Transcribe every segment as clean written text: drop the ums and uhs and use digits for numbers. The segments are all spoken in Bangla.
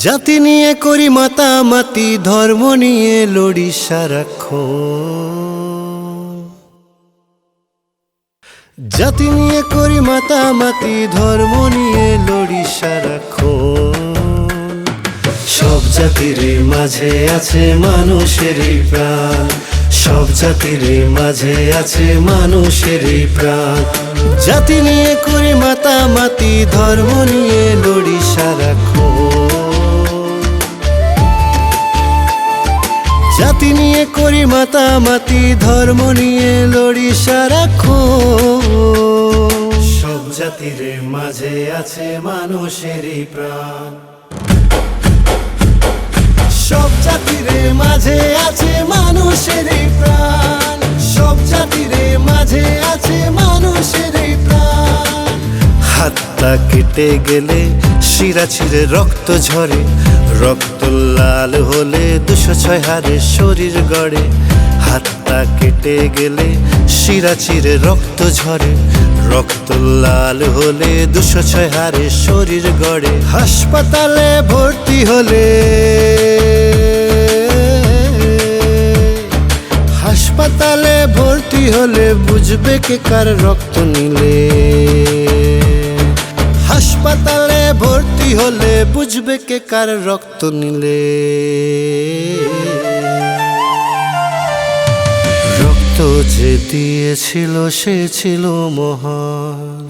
জাতি নিয়ে করি মাতামাতি, ধর্ম নিয়ে লড়ি সারাক্ষণ। জাতি নিয়ে করি মাতামাতি, ধর্ম নিয়ে লড়ি সারাক্ষণ। সব জাতির মাঝে আছে মানুষেরই প্রাণ, সব জাতির মাঝে আছে মানুষেরই প্রাণ। জাতি নিয়ে করি মাতামাতি, ধর্ম নিয়ে লড়ি সারাক্ষণ। জাতি নিয়ে করি মাতামাতি, ধর্ম নিয়ে লড়ি সারাক্ষণ। সব জাতির মাঝে আছে মানুষেরই প্রাণ, সব জাতির মাঝে আছে মানুষেরই প্রাণ, সব জাতির মাঝে আছে মানুষেরই প্রাণ। হাতটা কেটে গেলে শিরা ছিঁড়ে রক্ত ঝরে, রক্ত লাল হলে 206 হারে শরীর গড়ে। হাতটা কেটে গেলে শিরা ছিঁড়ে রক্ত ঝরে, রক্ত লাল হলে 206 হারে শরীর গড়ে। হাসপাতালে ভর্তি হলে, হাসপাতালে ভর্তি হলে বুঝবে কে কার রক্ত নিলে। হাসপাতালে ভর্তি হলে বুঝবে কে কার রক্ত নিলে। রক্ত যে দিয়েছিল সে ছিল মহান।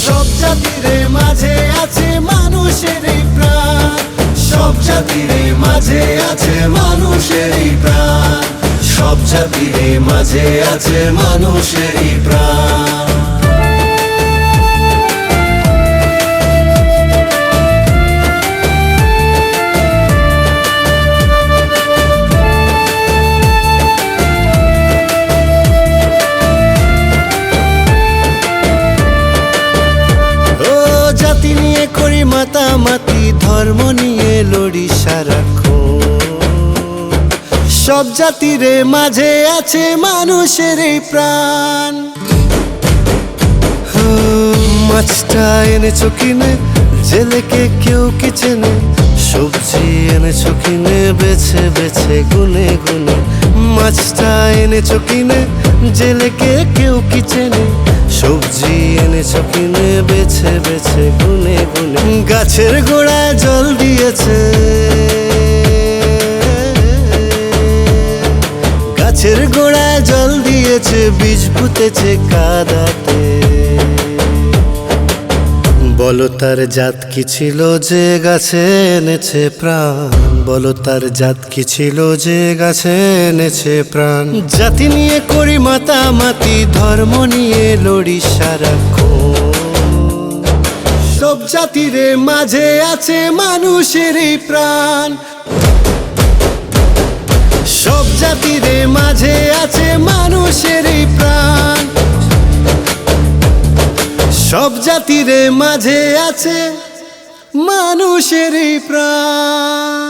সব জাতির মাঝে আছে মানুষেরই প্রাণ, সব জাতির মাঝে আছে মানুষেরই প্রাণ, সব জাতির মাঝে আছে মানুষেরই প্রাণ। জাতি নিয়ে করি মাতামাতি, ধর্ম নিয়ে লড়ি সারাক্ষণ। সব জাতির মাঝে আছে মানুষেরই প্রাণ। মাছটা এনেছো কিনে জেলেকে কেউ কি চেনে, সবজি এনেছো কিনে বেছে বেছে গুনে গুনে। মাছটা এনেছো কিনে জেলেকে কেউ কি চেনে, সবজি এনেছো কিনে বেছে বেছে গুনে গুনে। গাছের গোড়ায় জল দিয়েছে, গাছের গোড়ায় জল দিয়েছে, বীজ পুঁতেছে কাদাতে। বলো তার জাত কি ছিল যে গাছে এনেছে প্রাণ, বলো তার জাত কি ছিল যে গাছে এনেছে প্রাণ। জাতি নিয়ে করি মাতামাতি, ধর্ম নিয়ে লড়ি সারাক্ষণ। সব জাতির মাঝে আছে মানুষেরই প্রাণ, সব জাতির মাঝে আছে মানুষেরই প্রাণ, সব জাতির মাঝে আছে মানুষেরই প্রাণ।